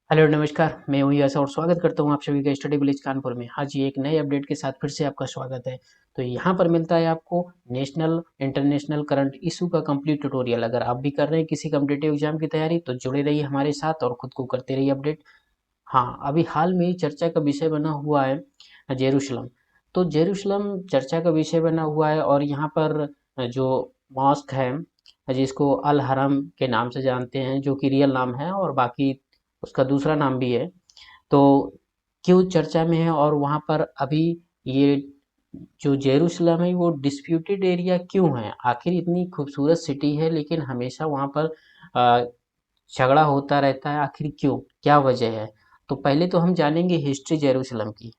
Hello नमस्कार, मैं हूँ यश और स्वागत करता हूँ आप सभी का स्टडी विलेज कानपुर में। आज ये एक नए अपडेट के साथ फिर से आपका स्वागत है। तो यहाँ पर मिलता है आपको नेशनल इंटरनेशनल करंट इशू का कंप्लीट ट्यूटोरियल। अगर आप भी कर रहे हैं किसी कम्पिटेटिव एग्जाम की तैयारी तो जुड़े रहिए हमारे साथ और खुद को करते रहिए अपडेट। हाँ, अभी हाल में ही चर्चा का विषय बना हुआ है जेरूशलम। तो जेरूशलम चर्चा का विषय बना हुआ है और यहाँ पर जो मॉस्क है जिसको अल हरम के नाम से जानते हैं, जो कि रियल नाम है और बाकी उसका दूसरा नाम भी है। तो क्यों चर्चा में है और वहाँ पर अभी ये जो जेरूशलम है वो डिस्प्यूटेड एरिया क्यों है? आखिर इतनी खूबसूरत सिटी है लेकिन हमेशा वहाँ पर अ, झगड़ा होता रहता है, आखिर क्यों? क्या वजह है? तो पहले तो हम जानेंगे हिस्ट्री जेरूशलम की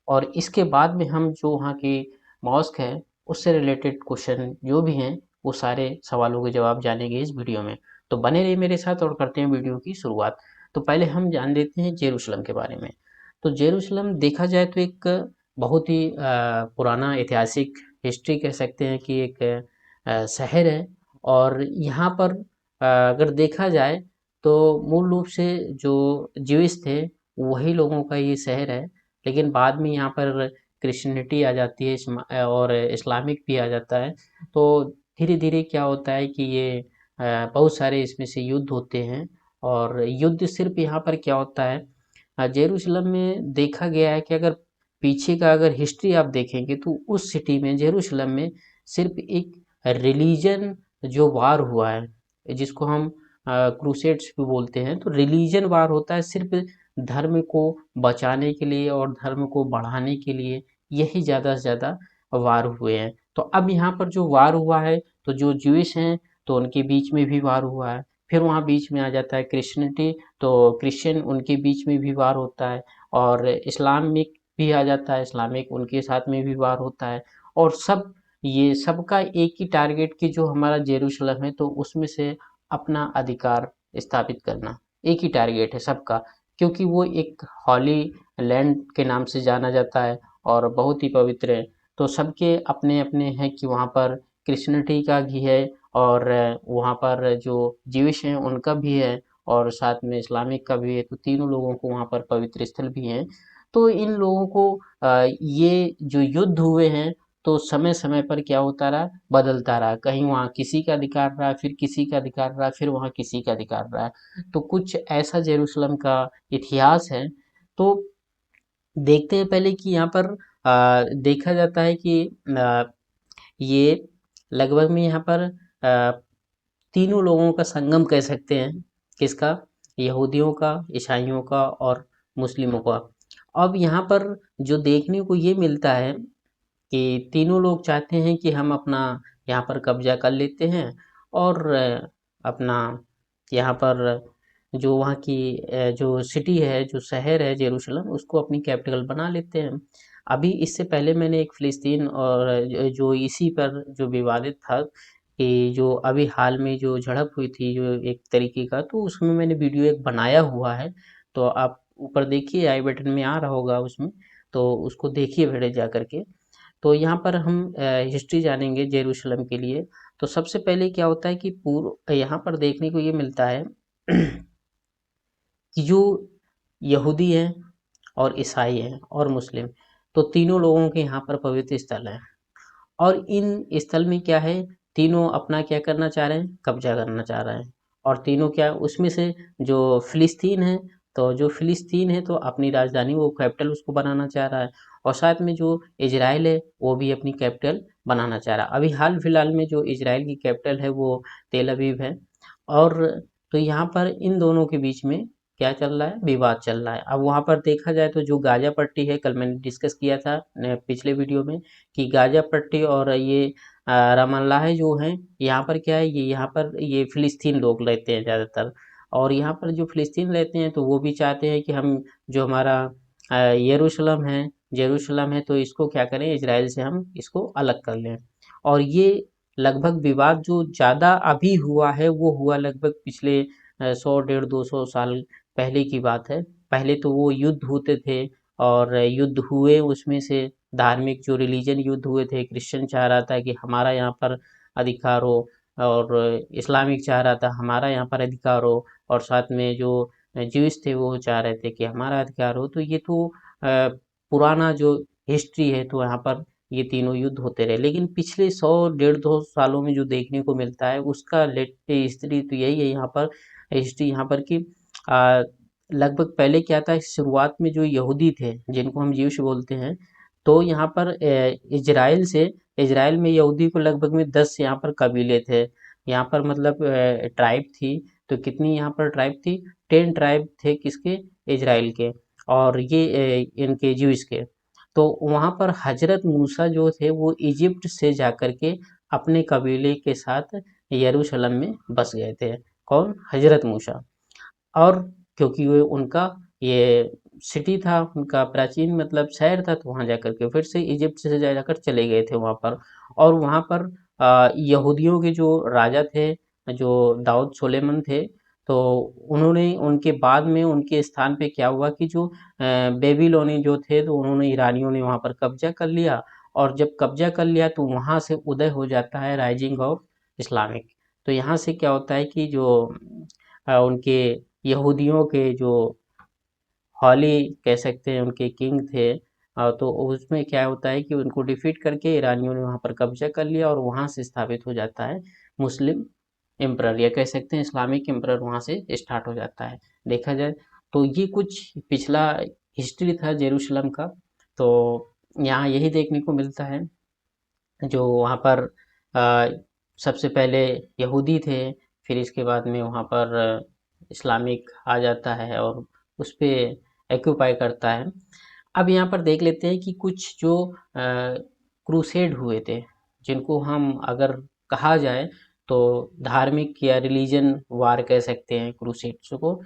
और इसके बाद में हम जो वहाँ की मॉस्क है उससे रिलेटेड क्वेश्चन जो भी हैं वो सारे सवालों के जवाब जानेंगे इस वीडियो में। तो बने रहिए मेरे साथ और करते हैं वीडियो की शुरुआत। तो पहले हम जान लेते हैं जेरूशलम के बारे में। तो जेरूशलम देखा जाए तो एक बहुत ही पुराना ऐतिहासिक हिस्ट्री कह सकते हैं कि एक शहर है। और यहाँ पर अगर देखा जाए तो मूल रूप से जो ज्यूइश थे वही लोगों का ये शहर है। लेकिन बाद में यहाँ पर क्रिश्चियनिटी आ जाती है और इस्लामिक भी आ जाता है। तो धीरे धीरे क्या होता है कि ये बहुत सारे इसमें से युद्ध होते हैं। और युद्ध सिर्फ यहाँ पर क्या होता है, जेरूशलम में देखा गया है कि अगर पीछे का अगर हिस्ट्री आप देखेंगे तो उस सिटी में जेरूशलम में सिर्फ एक रिलीजन जो वार हुआ है जिसको हम क्रूसेड्स भी बोलते हैं। तो रिलीजन वार होता है सिर्फ धर्म को बचाने के लिए और धर्म को बढ़ाने के लिए, यही ज़्यादा से ज़्यादा वार हुए हैं। तो अब यहाँ पर जो वार हुआ है तो जो ज्यूइश हैं तो उनके बीच में भी वार हुआ है। फिर वहाँ बीच में आ जाता है क्रिश्चियनिटी, तो क्रिश्चियन उनके बीच में भी वार होता है। और इस्लामिक भी आ जाता है, इस्लामिक उनके साथ में भी वार होता है। और सब ये सबका एक ही टारगेट कि जो हमारा जेरूशलम है तो उसमें से अपना अधिकार स्थापित करना, एक ही टारगेट है सबका। क्योंकि वो एक हॉली लैंड के नाम से जाना जाता है और बहुत ही पवित्र है। तो सबके अपने अपने हैं कि वहाँ पर क्रिश्चियनिटी का भी है और वहाँ पर जो ज्यूइश हैं उनका भी है और साथ में इस्लामिक का भी है। तो तीनों लोगों को वहाँ पर पवित्र स्थल भी हैं। तो इन लोगों को ये जो युद्ध हुए हैं तो समय समय पर क्या होता रहा, बदलता रहा। कहीं वहाँ किसी का अधिकार रहा, फिर किसी का अधिकार रहा, फिर वहाँ किसी का अधिकार रहा। तो कुछ ऐसा जेरूशलम का इतिहास है। तो देखते हैं पहले कि यहाँ पर देखा जाता है कि ये लगभग में यहाँ पर तीनों लोगों का संगम कह सकते हैं। किसका? यहूदियों का, ईसाइयों का और मुस्लिमों का। अब यहाँ पर जो देखने को ये मिलता है कि तीनों लोग चाहते हैं कि हम अपना यहाँ पर कब्जा कर लेते हैं और अपना यहाँ पर जो वहाँ की जो सिटी है, जो शहर है जेरूशलम, उसको अपनी कैपिटल बना लेते हैं। अभी इससे पहले मैंने एक फ़िलिस्तीन और जो इसी पर जो विवादित था कि जो अभी हाल में जो झड़प हुई थी जो एक तरीके का, तो उसमें मैंने वीडियो एक बनाया हुआ है। तो आप ऊपर देखिए, आई बटन में आ रहा होगा उसमें, तो उसको देखिए वीडियो जा करके। तो यहाँ पर हम हिस्ट्री जानेंगे जेरूशलम के लिए। तो सबसे पहले क्या होता है कि पूर्व यहाँ पर देखने को ये मिलता है कि जो यहूदी हैं और ईसाई हैं और मुस्लिम, तो तीनों लोगों के यहाँ पर पवित्र स्थल है। और इन स्थल में क्या है, तीनों अपना क्या करना चाह रहे हैं, कब्जा करना चाह रहे हैं। और तीनों क्या, उसमें से जो फिलिस्तीन है, तो जो फिलिस्तीन है तो अपनी राजधानी वो कैपिटल उसको बनाना चाह रहा है। और साथ में जो इजराइल है वो भी अपनी कैपिटल बनाना चाह रहा है। अभी हाल फिलहाल में जो इजराइल की कैपिटल है वो तेल अवीव है। और तो यहाँ पर इन दोनों के बीच में क्या चल रहा है, विवाद चल रहा है। अब वहाँ पर देखा जाए तो जो गाजा पट्टी है, कल मैंने डिस्कस किया था पिछले वीडियो में कि गाजा पट्टी और ये रामल्लाह जो हैं, यहाँ पर क्या है, ये यहाँ पर ये फिलिस्तीन लोग रहते हैं ज़्यादातर। और यहाँ पर जो फिलिस्तीन रहते हैं तो वो भी चाहते हैं कि हम जो हमारा यरूशलेम है, जेरूशलम है, तो इसको क्या करें, इजराइल से हम इसको अलग कर लें। और ये लगभग विवाद जो ज़्यादा अभी हुआ है वो हुआ लगभग पिछले 100 डेढ़ 200 साल पहले की बात है। पहले तो वो युद्ध होते थे और युद्ध हुए, उसमें से धार्मिक जो रिलीजन युद्ध हुए थे, क्रिश्चियन चाह रहा था कि हमारा यहाँ पर अधिकार हो और इस्लामिक चाह रहा था हमारा यहाँ पर अधिकार हो। और साथ में जो ज्यूइश थे वो चाह रहे थे कि हमारा अधिकार हो। तो ये तो पुराना जो हिस्ट्री है, तो यहाँ पर ये तीनों युद्ध होते रहे। लेकिन पिछले 100 150 सालों में जो देखने को मिलता है उसका लेट हिस्ट्री तो यही है यहाँ पर। हिस्ट्री यहाँ पर कि आ, लगभग पहले क्या था, शुरुआत में जो यहूदी थे जिनको हम ज्यूश बोलते हैं, तो यहाँ पर इजराइल में यहूदी को लगभग में 10 यहाँ पर कबीले थे। यहाँ पर मतलब ट्राइब थी। तो कितनी यहाँ पर ट्राइब थी? 10 ट्राइब थे किसके? इजराइल के। और ये इनके ज्यूइश के। तो वहाँ पर हजरत मूसा जो थे वो इजिप्ट से जाकर के अपने कबीले के साथ यरूशलेम में बस गए थे। कौन? हजरत मूसा। और क्योंकि वो उनका ये सिटी था, उनका प्राचीन मतलब शहर था, तो वहाँ जाकर के फिर से इजिप्ट से जाकर चले गए थे वहाँ पर। और वहाँ पर यहूदियों के जो राजा थे, जो दाऊद सुलेमान थे, तो उन्होंने उनके बाद में उनके स्थान पे क्या हुआ कि जो बेबीलोनी जो थे, तो उन्होंने ईरानियों ने वहाँ पर कब्जा कर लिया। और जब कब्जा कर लिया तो वहाँ से उदय हो जाता है राइजिंग ऑफ इस्लामिक। तो यहाँ से क्या होता है कि जो उनके यहूदियों के जो हॉली कह सकते हैं उनके किंग थे, तो उसमें क्या होता है कि उनको डिफीट करके ईरानियों ने वहाँ पर कब्जा कर लिया और वहाँ से स्थापित हो जाता है मुस्लिम एम्परर, या कह सकते हैं इस्लामिक एम्परर वहाँ से स्टार्ट हो जाता है। देखा जाए तो ये कुछ पिछला हिस्ट्री था जेरूशलम का। तो यहाँ यही देखने को मिलता है, जो वहाँ पर अ, सबसे पहले यहूदी थे, फिर इसके बाद में वहाँ पर इस्लामिक आ जाता है और उस पे एक्यूपाई करता है। अब यहाँ पर देख लेते हैं कि कुछ जो क्रूसेड हुए थे, जिनको हम अगर कहा जाए तो धार्मिक या रिलीजन वार कह सकते हैं क्रूसेड्स को।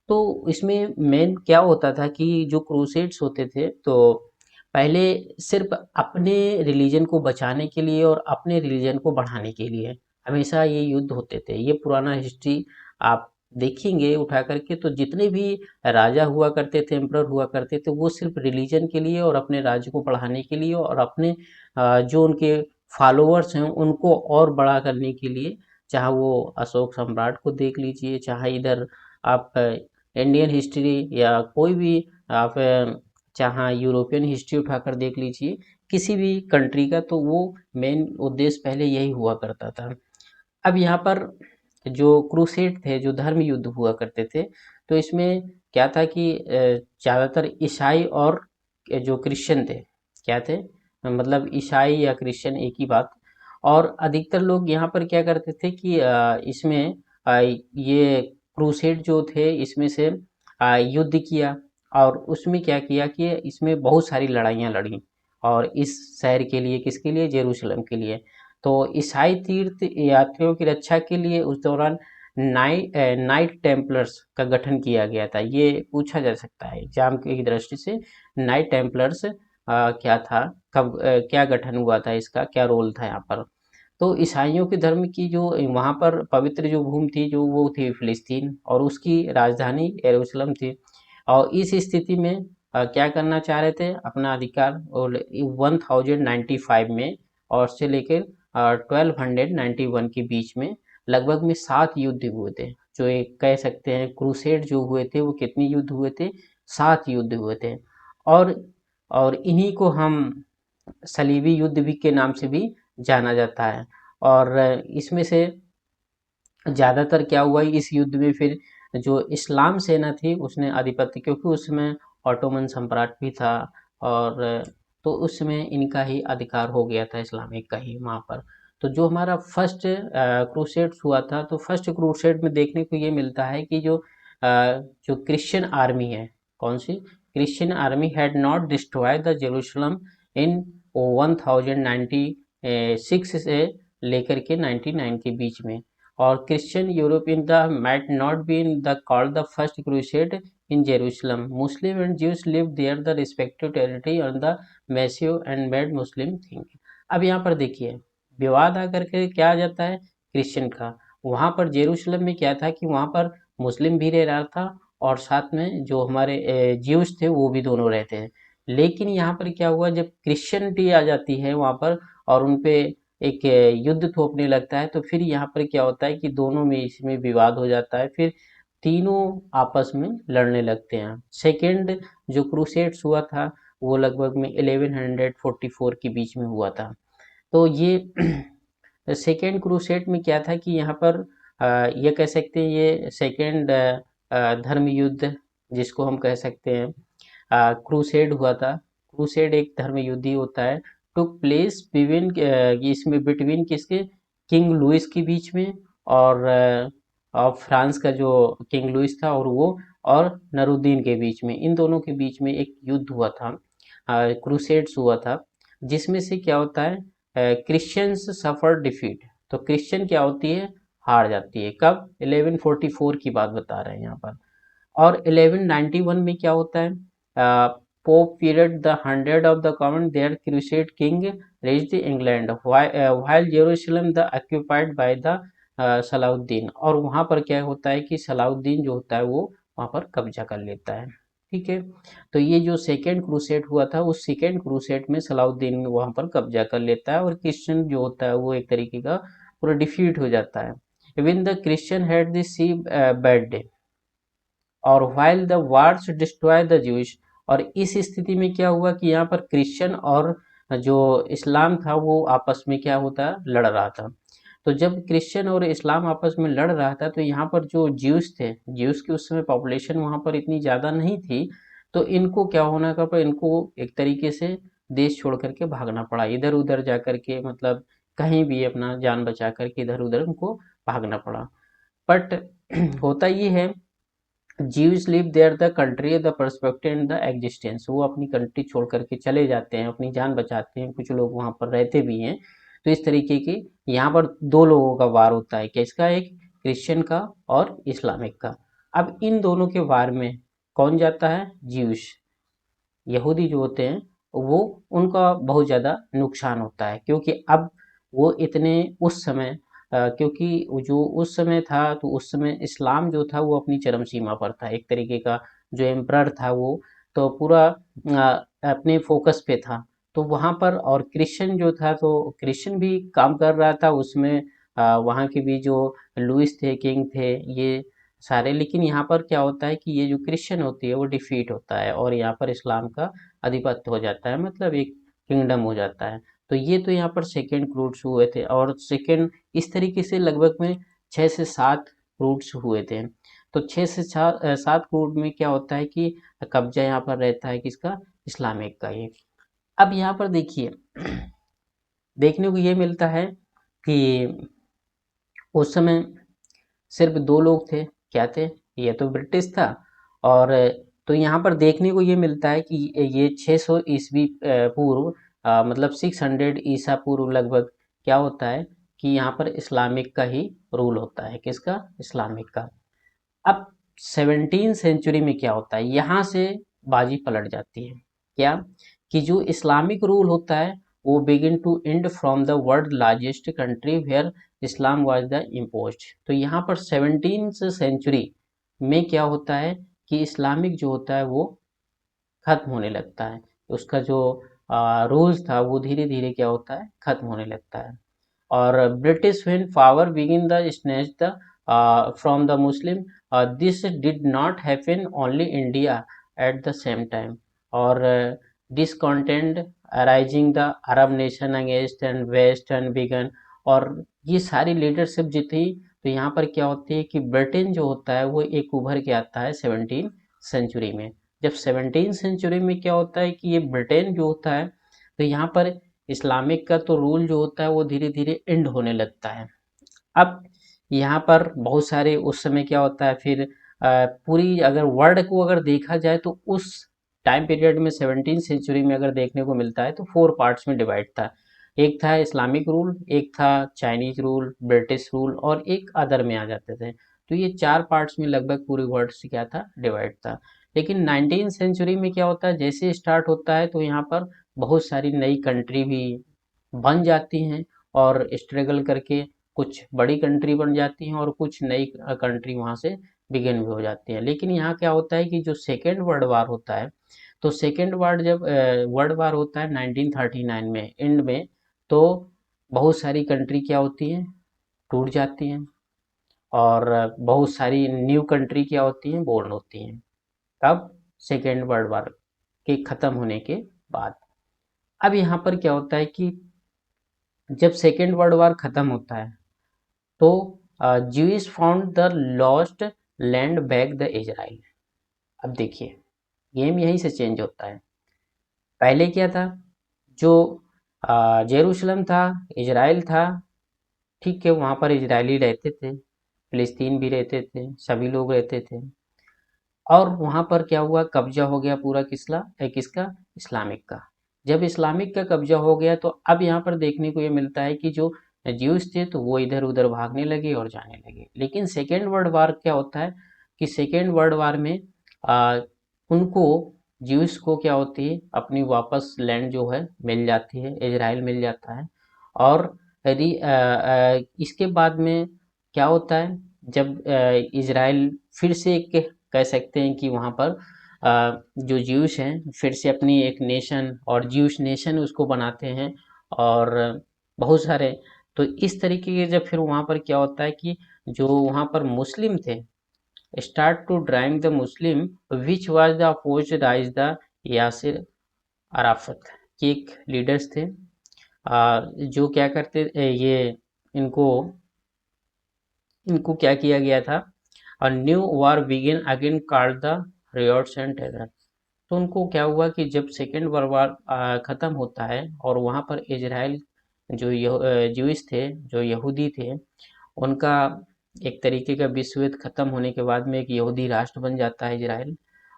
तो इसमें मेन क्या होता था कि जो क्रूसेड्स होते थे, तो पहले सिर्फ अपने रिलीजन को बचाने के लिए और अपने रिलीजन को बढ़ाने के लिए हमेशा ये युद्ध होते थे। ये पुराना हिस्ट्री आप देखेंगे उठा करके, तो जितने भी राजा हुआ करते थे, एम्परर हुआ करते थे, वो सिर्फ रिलीजन के लिए और अपने राज्य को बढ़ाने के लिए और अपने जो उनके फॉलोअर्स हैं उनको और बड़ा करने के लिए, चाहे वो अशोक सम्राट को देख लीजिए, चाहे इधर आप इंडियन हिस्ट्री या कोई भी आप चाहे यूरोपियन हिस्ट्री उठाकर देख लीजिए, किसी भी कंट्री का, तो वो मेन उद्देश्य पहले यही हुआ करता था। अब यहाँ पर जो क्रूसेड थे, जो धर्म युद्ध हुआ करते थे, तो इसमें क्या था कि ज़्यादातर ईसाई और जो क्रिश्चियन थे, क्या थे, मतलब ईसाई या क्रिश्चियन एक ही बात। और अधिकतर लोग यहाँ पर क्या करते थे कि इसमें ये क्रूसेड जो थे इसमें से युद्ध किया, और उसमें क्या किया कि इसमें बहुत सारी लड़ाइयाँ लड़ी, और इस शहर के लिए, किसके लिए? जेरूशलम के लिए। तो ईसाई तीर्थ यात्रियों की रक्षा के लिए उस दौरान नाइट टेम्पलर्स का गठन किया गया था। ये पूछा जा सकता है एग्जाम की दृष्टि से, नाइट टेम्पलर्स क्या था, कब क्या गठन हुआ था, इसका क्या रोल था यहाँ पर। तो ईसाइयों के धर्म की जो वहाँ पर पवित्र जो भूमि थी, जो वो थी फिलिस्तीन, और उसकी राजधानी यरूशलेम थी। और इस स्थिति में क्या करना चाह रहे थे? अपना अधिकार, और 1095 में और से लेकर 1291 के बीच में लगभग में 7 युद्ध हुए थे। जो एक कह सकते हैं क्रूसेड जो हुए थे, वो कितने युद्ध हुए थे? 7 युद्ध हुए थे। और और इन्हीं को हम सलीबी युद्ध भी के नाम से भी जाना जाता है। और इसमें से ज़्यादातर क्या हुआ इस युद्ध में, फिर जो इस्लाम सेना थी उसने आधिपत्य, क्योंकि उसमें ऑटोमन सम्राट भी था, और तो उस समय इनका ही अधिकार हो गया था, इस्लामिक का ही वहाँ पर। तो जो हमारा फर्स्ट क्रूसेड्स हुआ था, तो फर्स्ट क्रूसेड में देखने को ये मिलता है कि जो क्रिश्चियन आर्मी है, कौन सी? Christian army had not destroy the Jerusalem in 1096 से लेकर के 99 के बीच में। और Christian Europe in the might not be in the called the first crusade in Jerusalem. Muslim and Jews lived there the respective territory on the massive and made Muslim thing. अब यहाँ पर देखिए विवाद आकर के क्या आ जाता है क्रिश्चियन का। वहाँ पर जेरूशलेम में क्या था कि वहाँ पर मुस्लिम भी रह रहा था, और साथ में जो हमारे ज्यूज थे वो भी दोनों रहते हैं। लेकिन यहाँ पर क्या हुआ, जब क्रिश्चियनिटी आ जाती है वहाँ पर और उन पे एक युद्ध थोपने लगता है, तो फिर यहाँ पर क्या होता है कि दोनों में इसमें विवाद हो जाता है। फिर तीनों आपस में लड़ने लगते हैं। सेकेंड जो क्रूसेड्स हुआ था वो लगभग में 1144 के बीच में हुआ था। तो ये सेकेंड क्रूसेड में क्या था कि यहाँ पर ये कह सकते हैं ये सेकेंड धर्म युद्ध जिसको हम कह सकते हैं क्रूसेड हुआ था। क्रूसेड एक धर्म युद्ध ही होता है, टुक प्लेस बिटवीन इसमें बिटवीन किसके, किंग लुइस के बीच में और फ्रांस का जो किंग लुइस था और वो और नरुद्दीन के बीच में, इन दोनों के बीच में एक युद्ध हुआ था, क्रूसेड्स हुआ था, जिसमें से क्या होता है क्रिश्चियंस सफर डिफीट। तो क्रिश्चियन क्या होती है, हार जाती है। कब, 1144 की बात बता रहे हैं यहाँ पर। और 1191 में क्या होता है, pope period the 100 of the common their crusade king reached England while Jerusalem the occupied by the Salahuddin. और वहाँ पर क्या होता है कि सलाउद्दीन जो होता है वो वहाँ पर कब्जा कर लेता है। ठीक है, तो ये जो सेकेंड क्रूसेड हुआ था उस सेकेंड क्रूसेड में सलाउद्दीन वहाँ पर कब्जा कर लेता है और क्रिश्चियन जो होता है वो एक तरीके का पूरा डिफीट हो जाता है। Even the Christian had this see bad day और while the wars destroy the Jewish। और इस स्थिति में क्या हुआ कि यहाँ पर क्रिश्चियन और जो इस्लाम था वो आपस में क्या होता, लड़ रहा था। तो जब क्रिश्चियन और इस्लाम आपस में लड़ रहा था तो यहाँ पर जो ज्यूस थे, ज्यूस की उस समय पॉपुलेशन वहाँ पर इतनी ज़्यादा नहीं थी, तो इनको क्या होना का पर इनको एक तरीके से देश छोड़ करके भागना पड़ा, इधर उधर जा करके, मतलब कहीं भी अपना जान बचा करके इधर उधर उनको भागना पड़ा। बट होता ये है, Jews live there the country the perspective and the existence. वो अपनी कंट्री छोड़ करके चले जाते हैं, अपनी जान बचाते हैं, कुछ लोग वहाँ पर रहते भी हैं। तो इस तरीके की यहाँ पर दो लोगों का वार होता है, किसका, एक क्रिश्चियन का और इस्लामिक का। अब इन दोनों के वार में कौन जाता है, जीव्स, यहूदी जो होते हैं वो, उनका बहुत ज़्यादा नुकसान होता है, क्योंकि अब वो इतने उस समय क्योंकि वो जो उस समय था तो उस समय इस्लाम जो था वो अपनी चरम सीमा पर था, एक तरीके का जो एम्परर था वो तो पूरा अपने फोकस पे था। तो वहाँ पर और क्रिश्चियन जो था तो क्रिश्चियन भी काम कर रहा था उसमें, वहाँ के भी जो लुइस थे, किंग थे, ये सारे। लेकिन यहाँ पर क्या होता है कि ये जो क्रिश्चियन होती है वो डिफीट होता है और यहाँ पर इस्लाम का आधिपत्य हो जाता है, मतलब एक किंगडम हो जाता है। तो ये तो यहाँ पर सेकेंड क्रूट्स हुए थे और सेकेंड इस तरीके से लगभग में 6 से 7 क्रूट्स हुए थे। तो 6 से 7 क्रूट में क्या होता है कि कब्जा यहाँ पर रहता है किसका, इस्लामिक का ही। अब यहाँ पर देखिए देखने को ये मिलता है कि उस समय सिर्फ दो लोग थे, क्या थे, ये तो ब्रिटिश था और तो यहाँ पर देखने को ये मिलता है कि ये 600 ईस्वी पूर्व मतलब 600 ईसा पूर्व लगभग क्या होता है कि यहाँ पर इस्लामिक का ही रूल होता है, किसका, इस्लामिक का। अब 17 सेंचुरी में क्या होता है, यहाँ से बाजी पलट जाती है, क्या, कि जो इस्लामिक रूल होता है वो begin to end from the world largest country where Islam was the imposed. तो यहाँ पर 17 सेंचुरी में क्या होता है कि इस्लामिक जो होता है वो खत्म होने लगता है, उसका जो रूल्स था वो धीरे धीरे क्या होता है, खत्म होने लगता है। और British when power begin the snatch the from the Muslim, this did not happen only India at the same time। और discontent arising the Arab nation against and West and began। और ये सारी लीडरशिप जो थी तो यहाँ पर क्या होती है कि ब्रिटेन जो होता है वो एक उभर के आता है 17 सेंचुरी में। जब 17 सेंचुरी में क्या होता है कि ये ब्रिटेन जो होता है तो यहाँ पर इस्लामिक का तो रूल जो होता है वो धीरे धीरे एंड होने लगता है। अब यहाँ पर बहुत सारे उस समय क्या होता है फिर पूरी अगर वर्ल्ड को अगर देखा जाए तो उस टाइम पीरियड में 17 सेंचुरी में अगर देखने को मिलता है तो 4 पार्ट्स में डिवाइड था। एक था इस्लामिक रूल, एक था चाइनीज रूल, ब्रिटिश रूल और एक अदर में आ जाते थे। तो ये 4 पार्ट्स में लगभग पूरे वर्ल्ड से क्या था, डिवाइड था। लेकिन 19 सेंचुरी में क्या होता है, जैसे स्टार्ट होता है तो यहाँ पर बहुत सारी नई कंट्री भी बन जाती हैं और स्ट्रगल करके कुछ बड़ी कंट्री बन जाती हैं और कुछ नई कंट्री वहाँ से बिगिन भी हो जाती हैं। लेकिन यहाँ क्या होता है कि जो सेकेंड वर्ल्ड वार होता है तो सेकेंड वर्ल्ड जब वर्ल्ड वार होता है 1939 में एंड में, तो बहुत सारी कंट्री क्या होती हैं, टूट जाती हैं। और बहुत सारी न्यू कंट्री क्या होती हैं, बोर्न होती हैं। कब? सेकेंड वर्ल्ड वॉर के ख़त्म होने के बाद। अब यहाँ पर क्या होता है कि जब सेकेंड वर्ल्ड वॉर ख़त्म होता है तो Jewish found the lost land back the Israel. अब देखिए गेम यहीं से चेंज होता है। पहले क्या था, जो जेरूशलम था, इजराइल था, ठीक है, वहाँ पर इजरायली रहते थे, फिलिस्तीन भी रहते थे, सभी लोग रहते थे। और वहाँ पर क्या हुआ, कब्जा हो गया पूरा किसका, इस्लामिक का। जब इस्लामिक का कब्जा हो गया तो अब यहाँ पर देखने को ये मिलता है कि जो ज्यूस थे तो वो इधर उधर भागने लगे और जाने लगे। लेकिन सेकेंड वर्ल्ड वार क्या होता है कि सेकेंड वर्ल्ड वार में आ, उनको ज्यूस को क्या होती है, अपनी वापस लैंड जो है मिल जाती है, इजराइल मिल जाता है। और यदि इसके बाद में क्या होता है, जब इजराइल फिर से एक कह सकते हैं कि वहाँ पर जो ज्यूश हैं फिर से अपनी एक नेशन और ज्यूश नेशन उसको बनाते हैं। और बहुत सारे, तो इस तरीके के जब फिर वहाँ पर क्या होता है कि जो वहाँ पर मुस्लिम थे, start to drive the Muslim which was the oppose rise the Yasser Arafat, ये एक लीडर्स थे जो क्या करते ये इनको इनको क्या किया गया था, और new war begin again called the riots and terror. तो उनको क्या हुआ कि जब सेकेंड वर्ल्ड वार ख़त्म होता है और वहाँ पर इजराइल जो ज्यूइश थे, जो यहूदी थे, उनका एक तरीके का विश्व युद्ध खत्म होने के बाद में एक यहूदी राष्ट्र बन जाता है इजराइल।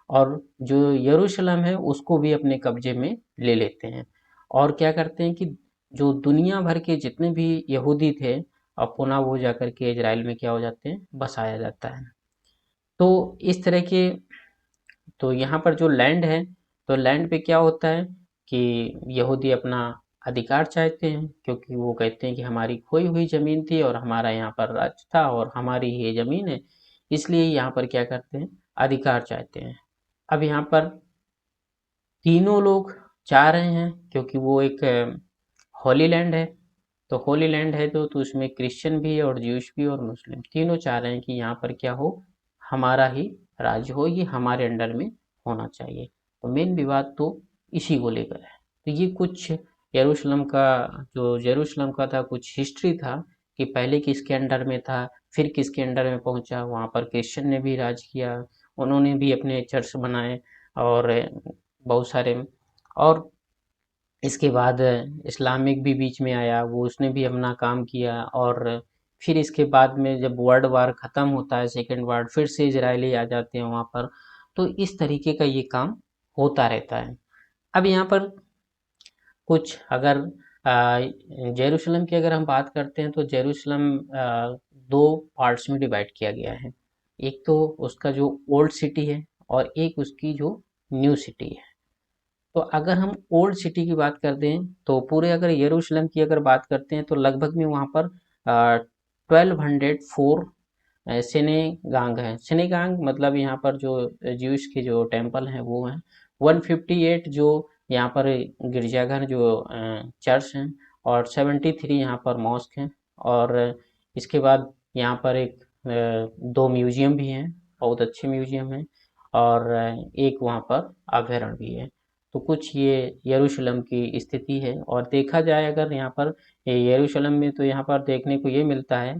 और जो यरूशलेम है उसको भी अपने कब्जे में ले लेते हैं। और क्या करते हैं कि जो दुनिया भर के जितने भी यहूदी थे, अब पुनः वो जाकर के इजराइल में क्या हो जाते हैं, बसाया जाता है। तो इस तरह के, तो यहाँ पर जो लैंड है, तो लैंड पे क्या होता है कि यहूदी अपना अधिकार चाहते हैं, क्योंकि वो कहते हैं कि हमारी खोई हुई ज़मीन थी और हमारा यहाँ पर राज था और हमारी ये ज़मीन है, इसलिए यहाँ पर क्या करते हैं, अधिकार चाहते हैं। अब यहाँ पर तीनों लोग चाह रहे हैं, क्योंकि वो एक होली लैंड है। तो होली लैंड है तो उसमें क्रिश्चियन भी है और ज्यूश भी और मुस्लिम तीनों चाह रहे हैं कि यहाँ पर क्या हो, हमारा ही राज्य हो, ये हमारे अंडर में होना चाहिए। तो मेन विवाद तो इसी को लेकर है। तो ये कुछ यरूशलेम का, जो यरूशलेम का था, कुछ हिस्ट्री था कि पहले किसके अंडर में था, फिर किसके अंडर में पहुंचा। वहाँ पर क्रिश्चियन ने भी राज किया, उन्होंने भी अपने चर्च बनाए और बहुत सारे, और इसके बाद इस्लामिक भी बीच में आया, वो उसने भी अपना काम किया। और फिर इसके बाद में जब वर्ल्ड वार ख़त्म होता है, सेकेंड वर्ल्ड, फिर से इजरायली आ जाते हैं वहाँ पर। तो इस तरीके का ये काम होता रहता है। अब यहाँ पर कुछ अगर जेरूशलम की अगर हम बात करते हैं तो जेरूशलम दो पार्ट्स में डिवाइड किया गया है। एक तो उसका जो ओल्ड सिटी है और एक उसकी जो न्यू सिटी है। तो अगर हम ओल्ड सिटी की बात करते हैं तो पूरे, अगर यरूशलेम की अगर बात करते हैं तो लगभग में वहाँ पर 1204 सिनेगांग है। सिनेगांग मतलब यहाँ पर जो ज्यूश के जो टेम्पल हैं वो हैं। 158 जो यहाँ पर गिरजाघर जो चर्च हैं, और 73 यहाँ पर मॉस्क हैं। और इसके बाद यहाँ पर एक दो म्यूजियम भी हैं, बहुत अच्छे म्यूजियम हैं। और एक वहाँ पर अभयारण्य भी है। तो कुछ ये यरूशलेम की स्थिति है। और देखा जाए अगर यहाँ पर यरूशलेम में, तो यहाँ पर देखने को ये मिलता है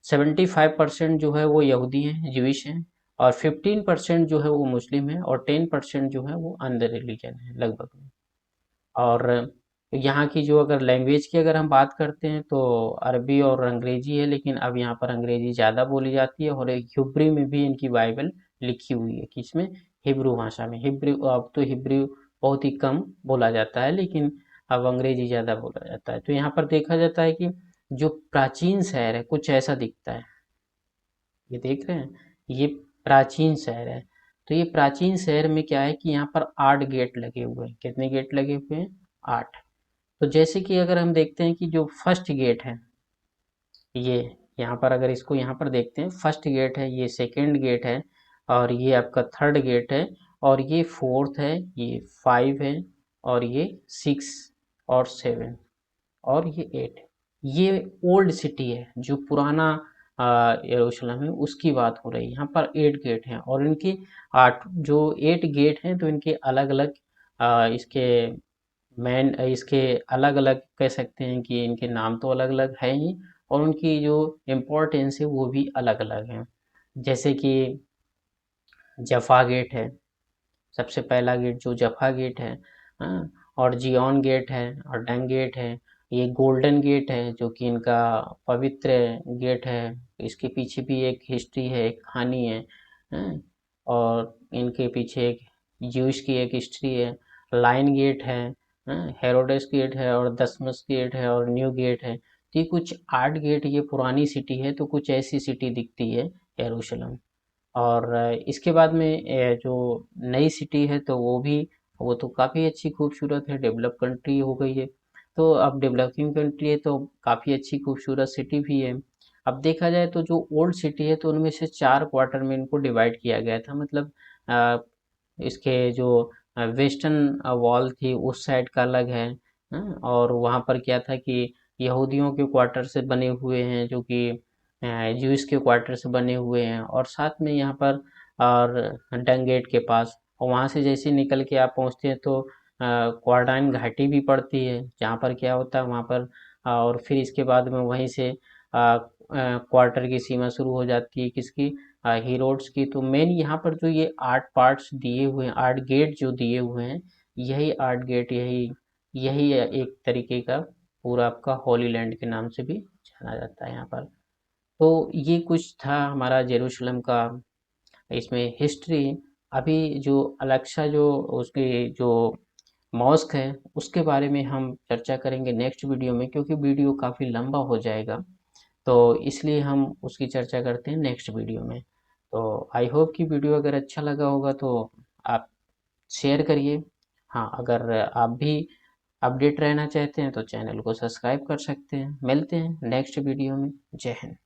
75% जो है वो यहूदी हैं, ज्यूइश हैं, और 15% जो है वो मुस्लिम है, और 10% जो है वो अनदर रिलीजन है लगभग में। और यहाँ की जो अगर लैंग्वेज की अगर हम बात करते हैं तो अरबी और अंग्रेजी है, लेकिन अब यहाँ पर अंग्रेजी ज़्यादा बोली जाती है। और एक हिब्रू में भी इनकी बाइबल लिखी हुई है, कि इसमें हिब्रू भाषा में, हिब्रू अब तो हिब्रू बहुत ही कम बोला जाता है, लेकिन अब अंग्रेजी ज़्यादा बोला जाता है। तो यहाँ पर देखा जाता है कि जो प्राचीन शहर है कुछ ऐसा दिखता है, ये देख रहे हैं, ये प्राचीन शहर है। तो ये प्राचीन शहर में क्या है कि यहाँ पर 8 गेट लगे हुए हैं। कितने गेट लगे हुए हैं? 8। तो जैसे कि अगर हम देखते हैं कि जो फर्स्ट गेट है, ये यहाँ पर अगर इसको यहाँ पर देखते हैं, फर्स्ट गेट है, ये सेकंड गेट है, और ये आपका थर्ड गेट है, और ये फोर्थ है, ये 5 है, और ये 6 और 7 और ये 8 है। ये ओल्ड सिटी है, जो पुराना यरूशलेम है उसकी बात हो रही है। यहाँ पर 8 गेट हैं और इनकी 8 जो 8 गेट हैं तो इनके अलग अलग इसके मेन इसके अलग अलग कह सकते हैं कि इनके नाम तो अलग अलग है ही, और उनकी जो इम्पोर्टेंस है वो भी अलग अलग है। जैसे कि जफा गेट है, सबसे पहला गेट जो जफा गेट है, हाँ, और जियोन गेट है और डंग गेट है। ये गोल्डन गेट है जो कि इनका पवित्र गेट है। इसके पीछे भी एक हिस्ट्री है, एक कहानी है, हाँ, और इनके पीछे एक ज्यूश की एक हिस्ट्री है। लाइन गेट है, हाँ, हेरोडेस गेट है और दसमस गेट है और न्यू गेट है। तो ये कुछ 8 गेट, ये पुरानी सिटी है तो कुछ ऐसी सिटी दिखती है यरूशलेम। और इसके बाद में जो नई सिटी है तो वो तो काफ़ी अच्छी खूबसूरत है, डेवलप कंट्री हो गई है। तो अब डेवलपिंग कंट्री है तो काफ़ी अच्छी खूबसूरत सिटी भी है। अब देखा जाए तो जो ओल्ड सिटी है तो उनमें से 4 क्वार्टर में इनको डिवाइड किया गया था। मतलब अ, इसके जो वेस्टर्न वॉल थी उस साइड का अलग है, हाँ, और वहाँ पर क्या था कि यहूदियों के क्वार्टर से बने हुए हैं जो कि ज्यूस के क्वार्टर से बने हुए हैं, और साथ में यहाँ पर और डंग गेट के पास, और वहाँ से जैसे निकल के आप पहुँचते हैं तो क्वारडाइन घाटी भी पड़ती है जहाँ पर क्या होता है वहाँ पर और फिर इसके बाद में वहीं से क्वार्टर की सीमा शुरू हो जाती है किसकी, हीरोड्स की। तो मेन यहाँ पर जो ये 8 पार्ट्स दिए हुए हैं, 8 गेट जो दिए हुए हैं, यही 8 गेट यही यही एक तरीके का पूरा आपका होली लैंड के नाम से भी जाना जाता है यहाँ पर। तो ये कुछ था हमारा जेरूशलम का इसमें हिस्ट्री। अभी जो अलेक्सा जो उसकी जो मॉस्क है उसके बारे में हम चर्चा करेंगे नेक्स्ट वीडियो में, क्योंकि वीडियो काफ़ी लंबा हो जाएगा, तो इसलिए हम उसकी चर्चा करते हैं नेक्स्ट वीडियो में। तो आई होप कि वीडियो अगर अच्छा लगा होगा तो आप शेयर करिए। हाँ, अगर आप भी अपडेट रहना चाहते हैं तो चैनल को सब्सक्राइब कर सकते हैं। मिलते हैं नेक्स्ट वीडियो में। जय हिंद।